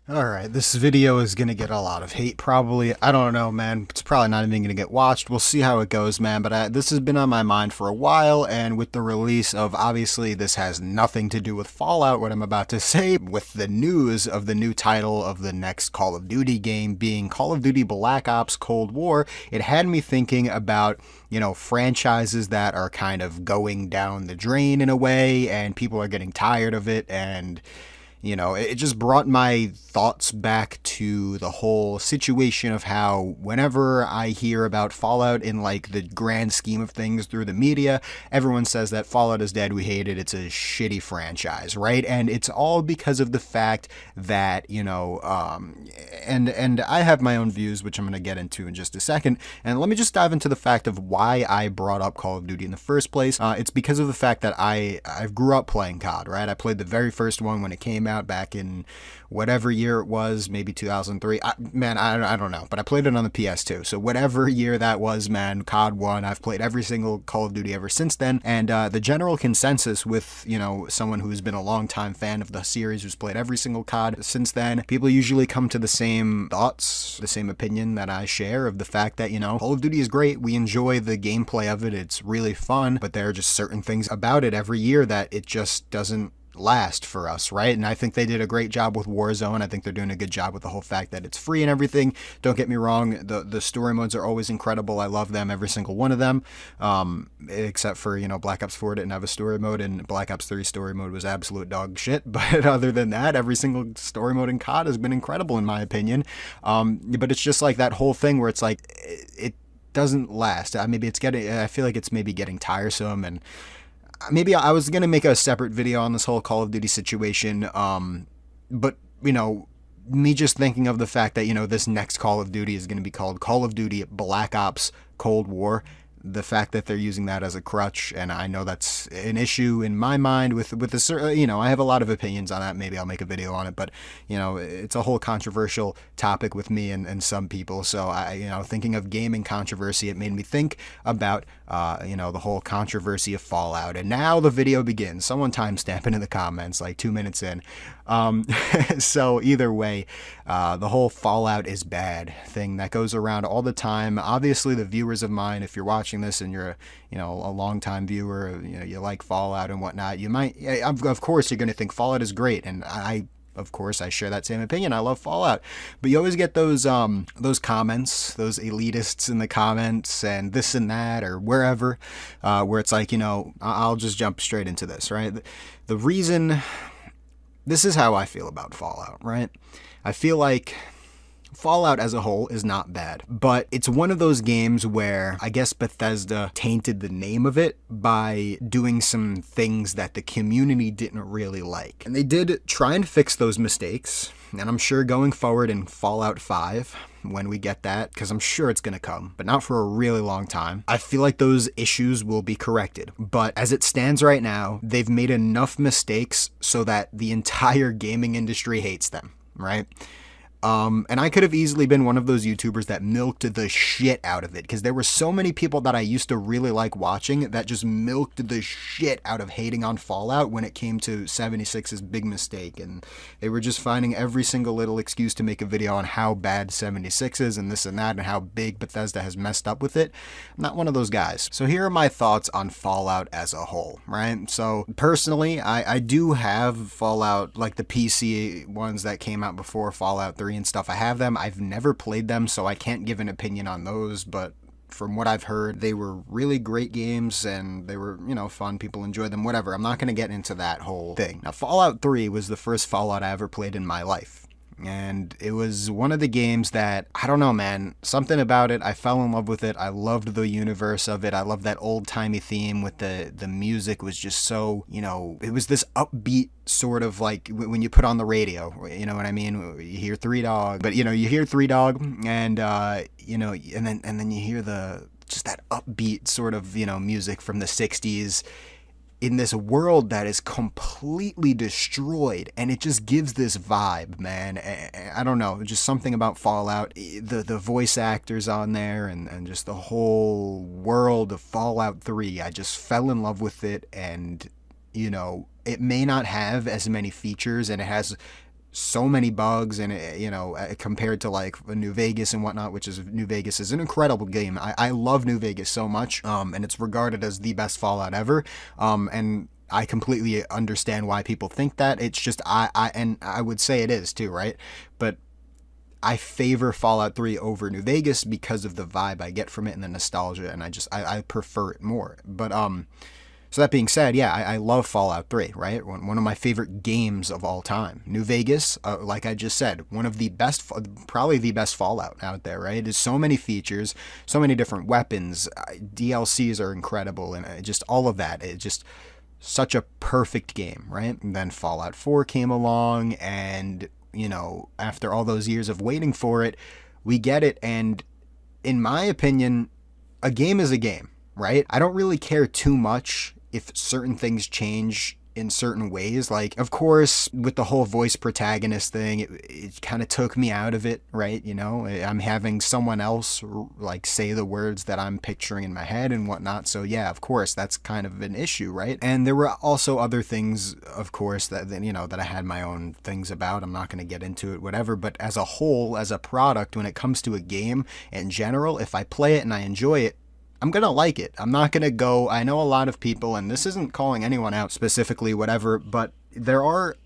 Alright, this video is gonna get a lot of hate, probably. I don't know, man. It's probably not even gonna get watched. We'll see how it goes, man. But this has been on my mind for a while, and with the release of, obviously, this has nothing to do with Fallout, what I'm about to say, with the news of the new title of the next Call of Duty game being Call of Duty Black Ops Cold War, it had me thinking about, franchises that are kind of going down the drain in a way, and people are getting tired of it, and it just brought my thoughts back to the whole situation of how whenever I hear about Fallout in like the grand scheme of things through the media, everyone says that Fallout is dead, we hate it, it's a shitty franchise, right? And it's all because of the fact that, and I have my own views, which I'm going to get into in just a second. And let me just dive into the fact of why I brought up Call of Duty in the first place. It's because of the fact that I grew up playing COD, right? I played the very first one when it came out back in whatever year it was, maybe 2003. I don't know, but I played it on the PS2. So whatever year that was, man, COD 1, I've played every single Call of Duty ever since then. And the general consensus with, someone who's been a long-time fan of the series, who's played every single COD since then, people usually come to the same thoughts, the same opinion that I share of the fact that, Call of Duty is great. We enjoy the gameplay of it. It's really fun, but there are just certain things about it every year that it just doesn't last for us, right? And I think they did a great job with Warzone. I think they're doing a good job with the whole fact that it's free and everything. Don't get me wrong, the story modes are always incredible. I love them, every single one of them, except for, Black Ops 4 didn't have a story mode, and Black Ops 3 story mode was absolute dog shit. But other than that, every single story mode in COD has been incredible in my opinion. But it's just like that whole thing where it's like it doesn't last. I feel like it's maybe getting tiresome, and maybe I was going to make a separate video on this whole Call of Duty situation, but, me just thinking of the fact that, this next Call of Duty is going to be called Call of Duty Black Ops Cold War, the fact that they're using that as a crutch, and I know that's an issue in my mind with the, I have a lot of opinions on that. Maybe I'll make a video on it, but, it's a whole controversial topic with me and some people. So thinking of gaming controversy, it made me think about, the whole controversy of Fallout. And now the video begins. Someone timestamp it in the comments, like 2 minutes in. So either way, the whole Fallout is bad thing that goes around all the time. Obviously, the viewers of mine, if you're watching this and you're a long-time viewer, you like Fallout and whatnot, you might, of course, you're going to think Fallout is great, and of course, I share that same opinion. I love Fallout, but you always get those comments, those elitists in the comments, and this and that, or wherever, where it's like, I'll just jump straight into this, right? The reason. This is how I feel about Fallout, right? I feel like Fallout as a whole is not bad, but it's one of those games where I guess Bethesda tainted the name of it by doing some things that the community didn't really like. And they did try and fix those mistakes, and I'm sure going forward in Fallout 5, when we get that, because I'm sure it's going to come, but not for a really long time, I feel like those issues will be corrected. But as it stands right now, they've made enough mistakes so that the entire gaming industry hates them, right? And I could have easily been one of those YouTubers that milked the shit out of it, because there were so many people that I used to really like watching that just milked the shit out of hating on Fallout when it came to 76's big mistake, and they were just finding every single little excuse to make a video on how bad 76 is and this and that, and how big Bethesda has messed up with it. I'm not one of those guys. So here are my thoughts on Fallout as a whole, right? So personally, I do have Fallout, like the PC ones that came out before Fallout 3 and stuff. I have them. I've never played them, so I can't give an opinion on those, but from what I've heard, they were really great games, and they were, fun. People enjoyed them, whatever. I'm not going to get into that whole thing. Now, Fallout 3 was the first Fallout I ever played in my life. And it was one of the games that, I don't know, man, something about it, I fell in love with it. I loved the universe of it. I loved that old-timey theme with the music was just so, it was this upbeat sort of like when you put on the radio, you know what I mean? You hear Three Dog, but, you hear Three Dog, and, and then you hear just that upbeat sort of, music from the 60s, in this world that is completely destroyed, and it just gives this vibe, man. I don't know, just something about Fallout, the voice actors on there, and just the whole world of Fallout 3. I just fell in love with it, and it may not have as many features, and it has so many bugs, and compared to like New Vegas and whatnot, which is New Vegas is an incredible game. I love New Vegas so much, and it's regarded as the best Fallout ever, and I completely understand why people think that. It's just I would say it is too, right? But I favor Fallout 3 over New Vegas because of the vibe I get from it and the nostalgia, and I prefer it more. But so that being said, yeah, I love Fallout 3, right? One of my favorite games of all time. New Vegas, like I just said, one of the best, probably the best Fallout out there, right? There's so many features, so many different weapons, DLCs are incredible, and just all of that. It just such a perfect game, right? And then Fallout 4 came along, and after all those years of waiting for it, we get it, and in my opinion, a game is a game, right? I don't really care too much if certain things change in certain ways. Like, of course, with the whole voice protagonist thing, it kind of took me out of it, right? I'm having someone else like say the words that I'm picturing in my head and whatnot. So yeah, of course, that's kind of an issue, right? And there were also other things, of course, that I had my own things about. I'm not going to get into it, whatever. But as a whole, as a product, when it comes to a game in general, if I play it and I enjoy it, I'm going to like it. I'm not going to go, I know a lot of people, and this isn't calling anyone out specifically, whatever, but there are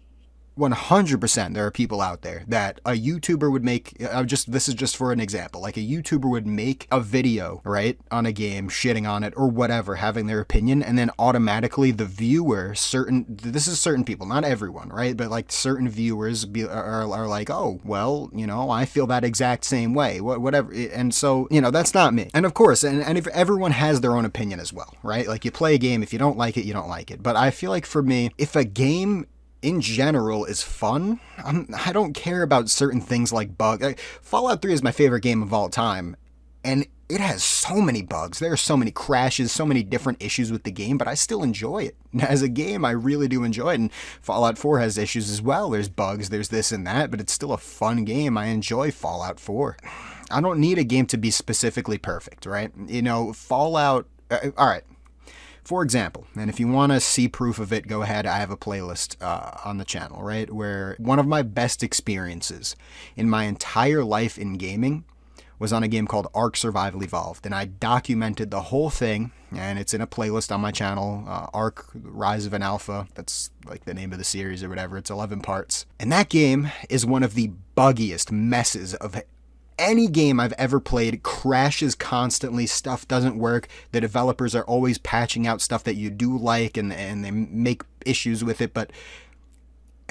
100%, there are people out there that a YouTuber would make, this is just for an example, like a YouTuber would make a video, right, on a game, shitting on it or whatever, having their opinion, and then automatically the viewer, this is certain people, not everyone, right, but like certain viewers are like, oh, well, I feel that exact same way, whatever, and so, that's not me. And of course, and if everyone has their own opinion as well, right, like you play a game, if you don't like it, you don't like it, but I feel like for me, if a game in general is fun, I don't care about certain things like bugs. Fallout 3 is my favorite game of all time, and it has so many bugs. There are so many crashes, so many different issues with the game, but I still enjoy it. As a game, I really do enjoy it, and Fallout 4 has issues as well. There's bugs, there's this and that, but it's still a fun game. I enjoy Fallout 4. I don't need a game to be specifically perfect, right? Fallout... all right. For example, and if you want to see proof of it, go ahead. I have a playlist on the channel, right, where one of my best experiences in my entire life in gaming was on a game called Ark Survival Evolved, and I documented the whole thing, and it's in a playlist on my channel, Ark Rise of an Alpha. That's like the name of the series or whatever. It's 11 parts. And that game is one of the buggiest messes of any game I've ever played. Crashes constantly, stuff doesn't work, the developers are always patching out stuff that you do like, and they make issues with it, but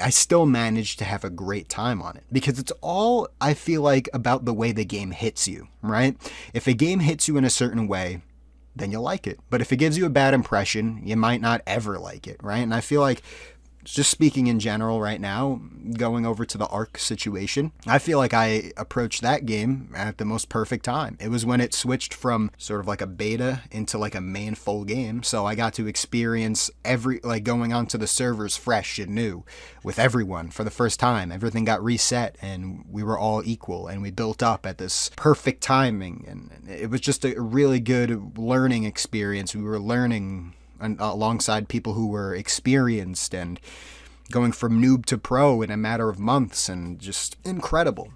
I still managed to have a great time on it, because it's all, I feel like, about the way the game hits you, right? If a game hits you in a certain way, then you'll like it, but if it gives you a bad impression, you might not ever like it, right? And I feel like, just speaking in general right now, going over to the Ark situation, I feel like I approached that game at the most perfect time. It was when it switched from sort of like a beta into like a main full game, so I got to experience going onto the servers fresh and new with everyone for the first time. Everything got reset, and we were all equal, and we built up at this perfect timing, and it was just a really good learning experience. We were learning alongside people who were experienced and going from noob to pro in a matter of months, and just incredible.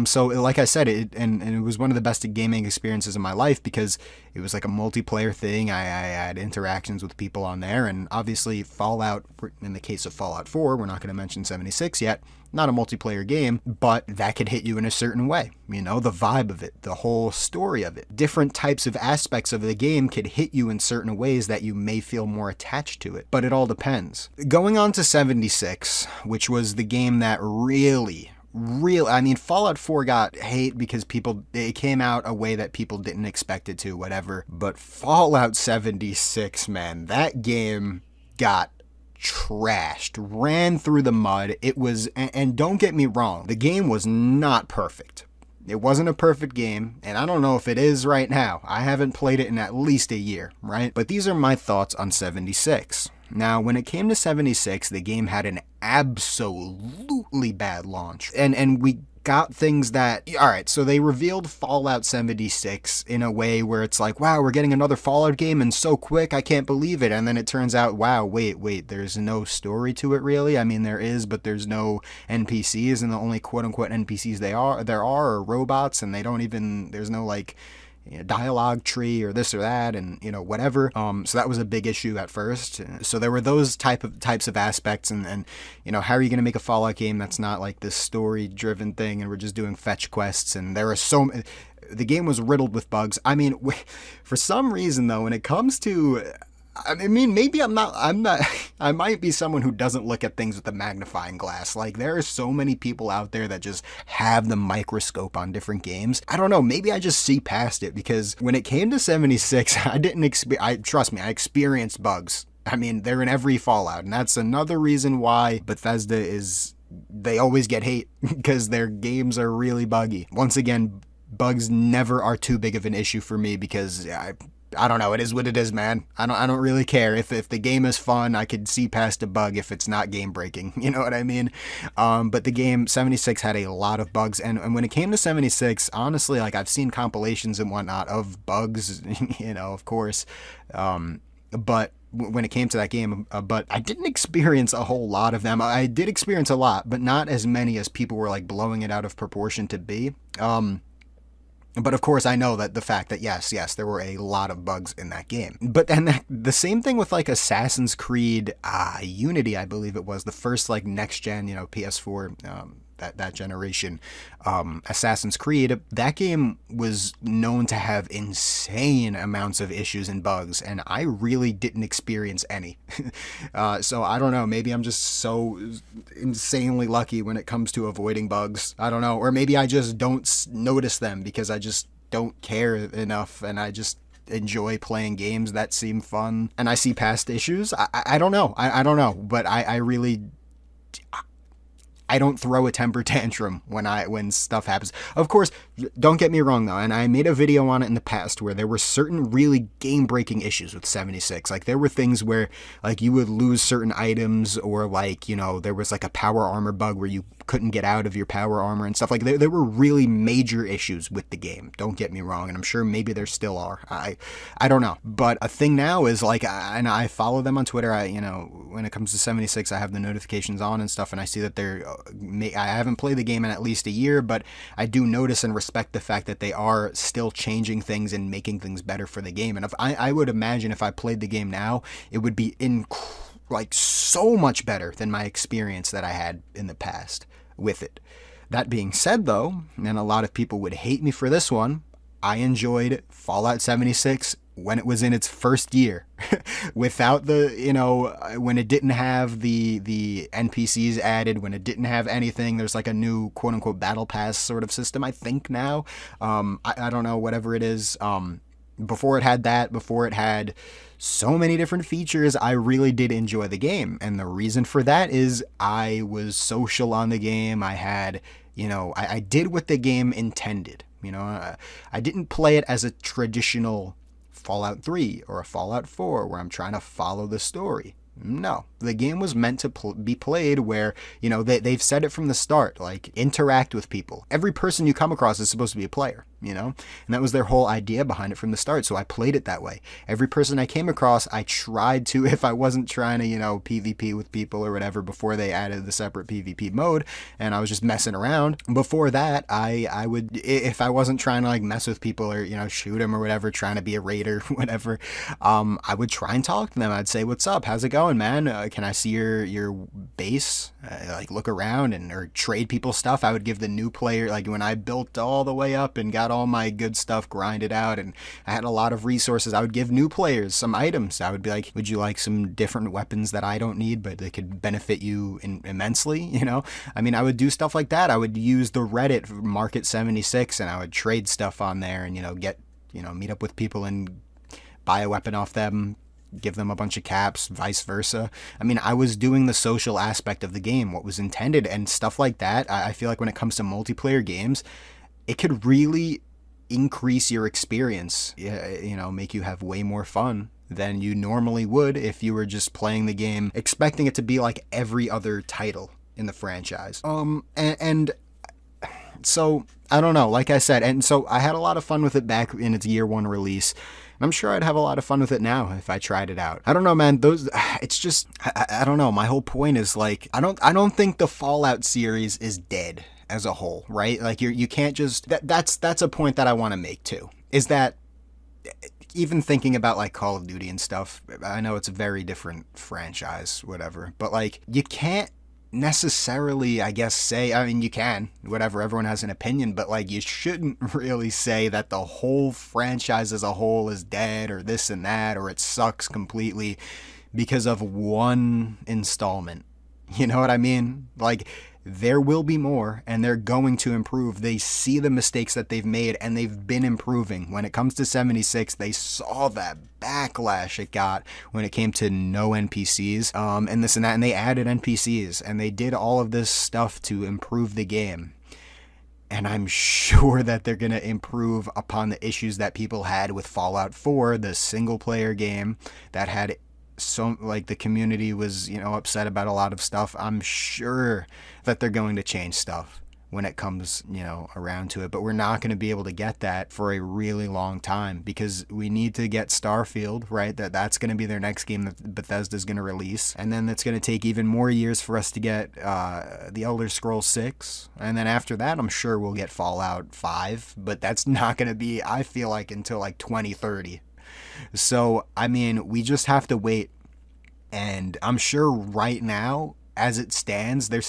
So like I said, it was one of the best gaming experiences in my life, because it was like a multiplayer thing. I had interactions with people on there, and obviously Fallout, in the case of Fallout 4, we're not going to mention 76 yet, not a multiplayer game, but that could hit you in a certain way. The vibe of it, the whole story of it. Different types of aspects of the game could hit you in certain ways that you may feel more attached to it, but it all depends. Going on to 76, which was the game that Fallout 4 got hate because it came out a way that people didn't expect it to, whatever. But Fallout 76, man, that game got trashed, ran through the mud. It was, and don't get me wrong, the game was not perfect. It wasn't a perfect game, and I don't know if it is right now. I haven't played it in at least a year, right? But these are my thoughts on 76. Now, when it came to 76, the game had an absolutely bad launch. And we got things that, all right, so they revealed Fallout 76 in a way where it's like, wow, we're getting another Fallout game and so quick, I can't believe it. And then it turns out, wow, wait, there's no story to it really. I mean, there is, but there's no NPCs, and the only quote unquote NPCs there are robots, and they don't even, there's no like dialogue tree or this or that, and whatever. So that was a big issue at first. So there were those types of aspects, and how are you going to make a Fallout game that's not like this story driven thing and we're just doing fetch quests? And there are the game was riddled with bugs. I mean, for some reason though, when it comes to, I mean, maybe I'm not, I might be someone who doesn't look at things with a magnifying glass. Like, there are so many people out there that just have the microscope on different games. I don't know, maybe I just see past it, because when it came to 76, trust me, I experienced bugs. I mean, they're in every Fallout, and that's another reason why Bethesda they always get hate, because their games are really buggy. Once again, bugs never are too big of an issue for me, because I don't know, it is what it is, man. I don't really care. If the game is fun, I could see past a bug if it's not game breaking. You know what I mean? But the game 76 had a lot of bugs, and when it came to 76, honestly, like, I've seen compilations and whatnot of bugs, of course. But when it came to that game, but I didn't experience a whole lot of them. I did experience a lot, but not as many as people were like blowing it out of proportion to be. But of course, I know that the fact that yes, there were a lot of bugs in that game. But then the same thing with like Assassin's Creed Unity, I believe it was the first like next gen, PS4, that generation, Assassin's Creed. That game was known to have insane amounts of issues and bugs, and I really didn't experience any. So I don't know, maybe I'm just so insanely lucky when it comes to avoiding bugs. I don't know, or maybe I just don't notice them because I just don't care enough, and I just enjoy playing games that seem fun, and I see past issues. I don't know. I don't know, but I really, I don't throw a temper tantrum when stuff happens. Of course, don't get me wrong though, and I made a video on it in the past where there were certain really game-breaking issues with 76. Like, there were things where like you would lose certain items, or like, there was like a power armor bug where you couldn't get out of your power armor and stuff. Like, there were really major issues with the game. Don't get me wrong, and I'm sure maybe there still are. I don't know. But a thing now is like, and I follow them on Twitter. When it comes to 76, I have the notifications on and stuff, and I see that I haven't played the game in at least a year, but I do notice and respect the fact that they are still changing things and making things better for the game. And if I would imagine if I played the game now, it would be like so much better than my experience that I had in the past with it. That being said though, and a lot of people would hate me for this one, I enjoyed Fallout 76 when it was in its first year, without when it didn't have the NPCs added, when it didn't have anything. There's like a new quote unquote battle pass sort of system, I think now. I don't know, whatever it is. Before it had that, before it had so many different features, I really did enjoy the game. And the reason for that is I was social on the game. I had, I did what the game intended. I didn't play it as a traditional Fallout 3 or a Fallout 4 where I'm trying to follow the story. No, the game was meant to be played where, they've said it from the start, like, interact with people. Every person you come across is supposed to be a player, and that was their whole idea behind it from the start. So I played it that way. Every person I came across, I tried to, if I wasn't trying to, PvP with people or whatever before they added the separate PvP mode, and I was just messing around. Before that, I would, if I wasn't trying to like mess with people or, shoot them or whatever, trying to be a raider, whatever, I would try and talk to them. I'd say, what's up? How's it going, man? Can I see your base? Like, look around or trade people stuff. I would give the new player, like when I built all the way up and got all my good stuff grinded out and I had a lot of resources, I would give new players some items. I would be like, would you like some different weapons that I don't need but they could benefit you immensely? I mean, I would do stuff like that. I would use the Reddit Market 76 and I would trade stuff on there and meet up with people and buy a weapon off them, give them a bunch of caps, vice versa. I mean, I was doing the social aspect of the game, what was intended, and stuff like that. I feel like when it comes to multiplayer games, it could really increase your experience, make you have way more fun than you normally would if you were just playing the game expecting it to be like every other title in the franchise. And so I don't know, like I said, and so I had a lot of fun with it back in its year one release. I'm sure I'd have a lot of fun with it now if I tried it out. I don't know, man. It's just, I don't know. My whole point is like, I don't think the Fallout series is dead as a whole, right? Like you can't just, that's a point that I want to make too, is that even thinking about like Call of Duty and stuff, I know it's a very different franchise, whatever, but like you can't necessarily, I guess, say, I mean, you can, whatever, everyone has an opinion, but like you shouldn't really say that the whole franchise as a whole is dead or this and that, or it sucks completely because of one installment. You know what I mean? Like, there will be more, and they're going to improve. They see the mistakes that they've made, and they've been improving. When it comes to 76, they saw that backlash it got when it came to no NPCs, and this and that, and they added NPCs, and they did all of this stuff to improve the game. And I'm sure that they're going to improve upon the issues that people had with Fallout 4, the single-player game that had so, like, the community was, upset about a lot of stuff. I'm sure that they're going to change stuff when it comes, around to it. But we're not going to be able to get that for a really long time because we need to get Starfield, right? That's going to be their next game that Bethesda's going to release. And then it's going to take even more years for us to get the Elder Scrolls 6. And then after that, I'm sure we'll get Fallout 5. But that's not going to be, I feel like, until like 2030. So, I mean, we just have to wait. And I'm sure right now, as it stands, the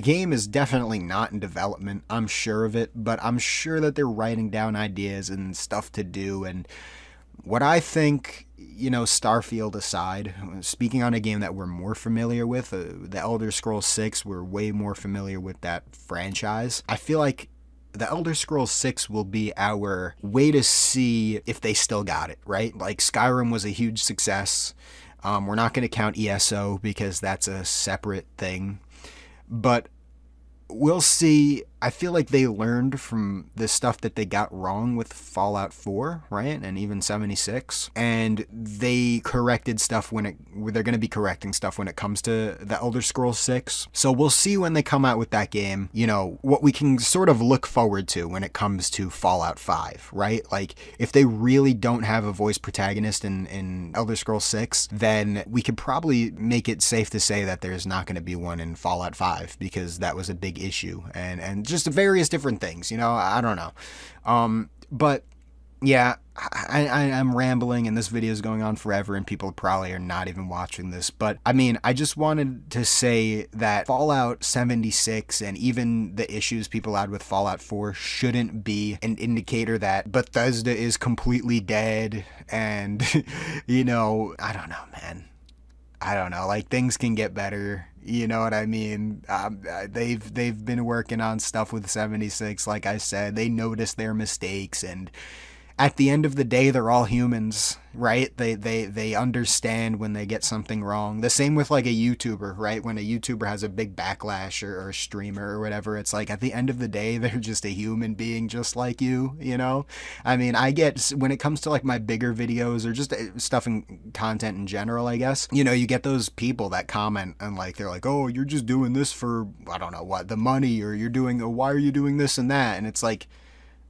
game is definitely not in development. I'm sure of it, but I'm sure that they're writing down ideas and stuff to do. And what I think, Starfield aside, speaking on a game that we're more familiar with, the Elder Scrolls 6, we're way more familiar with that franchise. I feel like the Elder Scrolls 6 will be our way to see if they still got it, right? Like, Skyrim was a huge success. We're not going to count ESO because that's a separate thing. But we'll see. I feel like they learned from the stuff that they got wrong with Fallout 4, right? And even 76. And they corrected stuff they're going to be correcting stuff when it comes to the Elder Scrolls 6. So we'll see when they come out with that game, what we can sort of look forward to when it comes to Fallout 5, right? Like, if they really don't have a voice protagonist in Elder Scrolls 6, then we could probably make it safe to say that there's not going to be one in Fallout 5 because that was a big issue. And just various different things, I don't know. But yeah, I'm rambling and this video is going on forever and people probably are not even watching this. But I mean, I just wanted to say that Fallout 76 and even the issues people had with Fallout 4 shouldn't be an indicator that Bethesda is completely dead. And, I don't know, man. I don't know, like, things can get better. You know what I mean? They've been working on stuff with 76, like I said. They noticed their mistakes, and at the end of the day, they're all humans, right? They understand when they get something wrong. The same with like a YouTuber, right? When a YouTuber has a big backlash or a streamer or whatever, it's like at the end of the day, they're just a human being just like you, I mean, I get, when it comes to like my bigger videos or just stuff and content in general, I guess, you get those people that comment and like, they're like, oh, you're just doing this for, I don't know what, the money, or why are you doing this and that? And it's like,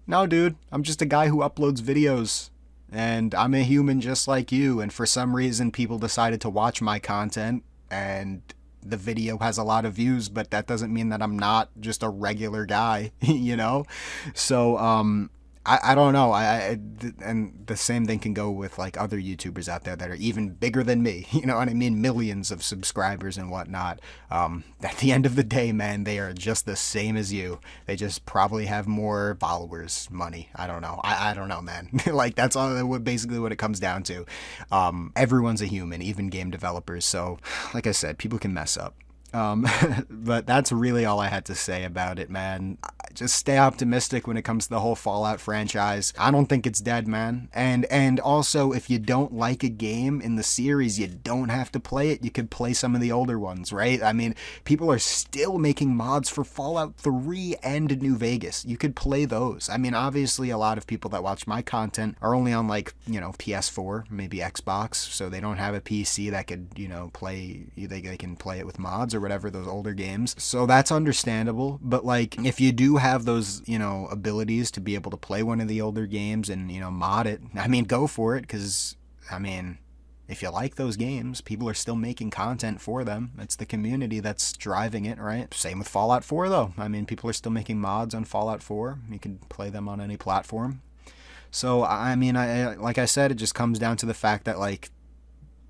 no, dude, I'm just a guy who uploads videos, and I'm a human just like you, and for some reason people decided to watch my content, and the video has a lot of views, but that doesn't mean that I'm not just a regular guy, So, I don't know. And the same thing can go with like other YouTubers out there that are even bigger than me. You know what I mean? Millions of subscribers and whatnot. At the end of the day, man, they are just the same as you. They just probably have more followers, money. I don't know. I don't know, man. Like, that's all basically what it comes down to. Everyone's a human, even game developers. So, like I said, people can mess up. But that's really all I had to say about it, man. just stay optimistic when it comes to the whole Fallout franchise. I don't think it's dead, man. And also, if you don't like a game in the series, you don't have to play it. You could play some of the older ones, right? I mean, people are still making mods for Fallout 3 and New Vegas. You could play those. I mean, obviously, a lot of people that watch my content are only on, like, you know, PS4, maybe Xbox, so they don't have a PC that could, you know, play, they can play it with mods or whatever, those older games. So that's understandable. But, like, if you do have those, you know, abilities to be able to play one of the older games and, you know, mod it, I mean, go for it, because, I mean, if you like those games, people are still making content for them. It's the community that's driving it, right? Same with Fallout 4, though. I mean, people are still making mods on Fallout 4. You can play them on any platform. So, I mean, like I said, it just comes down to the fact that, like,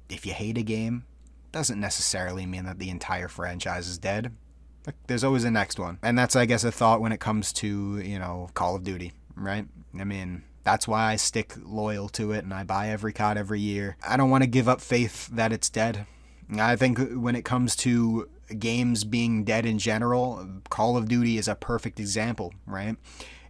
if you hate a game, doesn't necessarily mean that the entire franchise is dead. There's always a next one. And that's, I guess, a thought when it comes to, you know, Call of Duty, right? I mean, that's why I stick loyal to it and I buy every COD every year. I don't want to give up faith that it's dead. I think when it comes to games being dead in general, Call of Duty is a perfect example, right?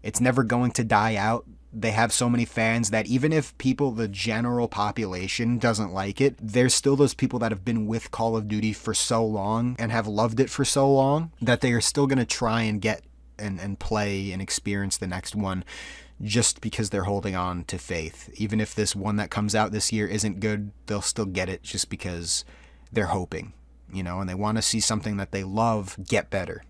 It's never going to die out. They have so many fans that even if people, the general population, doesn't like it, there's still those people that have been with Call of Duty for so long and have loved it for so long that they are still going to try and get and play and experience the next one just because they're holding on to faith. Even if this one that comes out this year isn't good, they'll still get it just because they're hoping, you know, and they want to see something that they love get better.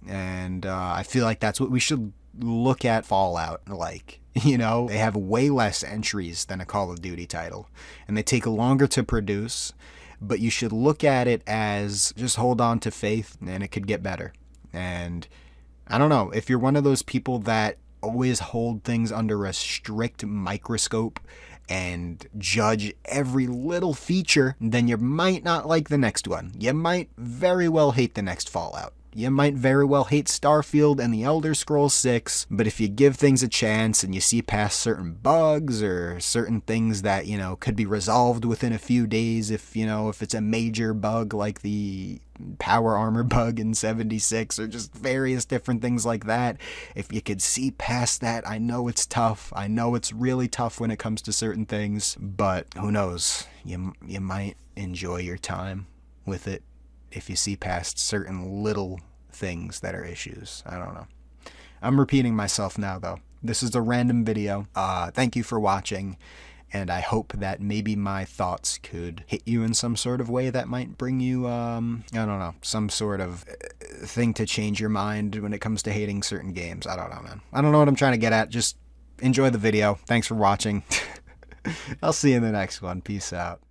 And I feel like that's what we should look at Fallout like. You know, they have way less entries than a Call of Duty title, and they take longer to produce, but you should look at it as just hold on to faith and it could get better. And I don't know, if you're one of those people that always hold things under a strict microscope and judge every little feature, then you might not like the next one. You might very well hate the next Fallout. You might very well hate Starfield and the Elder Scrolls 6, but if you give things a chance and you see past certain bugs or certain things that, you know, could be resolved within a few days, if, you know, if it's a major bug like the power armor bug in 76 or just various different things like that, if you could see past that, I know it's tough. I know it's really tough when it comes to certain things, but who knows? You might enjoy your time with it if you see past certain little things that are issues. I don't know. I'm repeating myself now, though. This is a random video. Thank you for watching, and I hope that maybe my thoughts could hit you in some sort of way that might bring you, I don't know, some sort of thing to change your mind when it comes to hating certain games. I don't know, man. I don't know what I'm trying to get at. Just enjoy the video. Thanks for watching. I'll see you in the next one. Peace out.